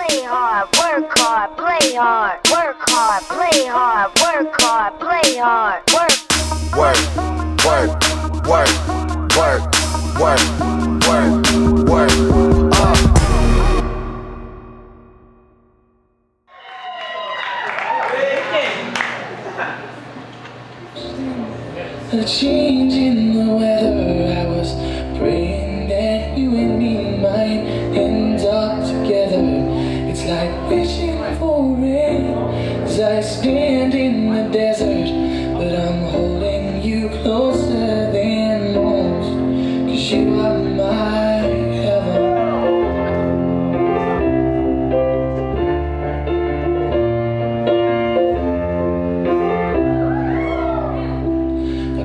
play hard, work hard, play hard, work hard, play hard, work hard, play hard, work. Work, work, work, work, work, work, work. A change in the weather, I was praying that you and me might end up together. It's like wishing for rain as I stand in the desert, but I'm holding you closer than most, 'cause you are my heaven.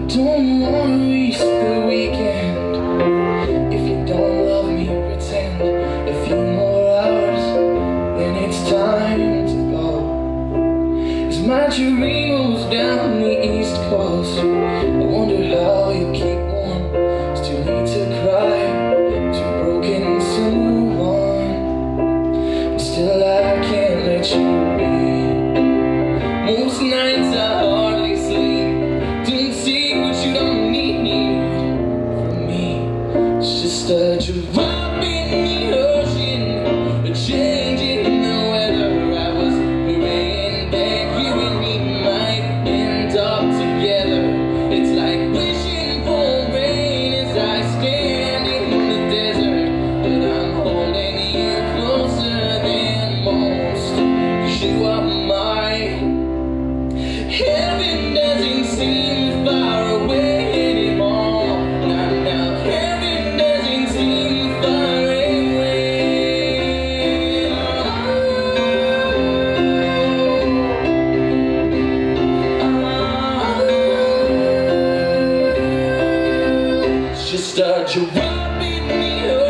Don't wanna waste the weekend. If you don't love me, pretend a few more hours, then it's time to go. As my train rolls down the East Coast, I wonder how you keep warm. It's too late to cry, too broken to move on, but still I can't let you be. Most nights I hardly sleep. Don't take what you don't need from me. It's just a drop in the ocean, a change in the weather. I was praying that you and me might end up together. It's like wishing for rain as I stand in the desert, but I'm holding you closer than most, 'cause you are my heaven. Doesn't seem far away anymore. Not now. Heaven doesn't seem far away. It's just a drop in the ocean.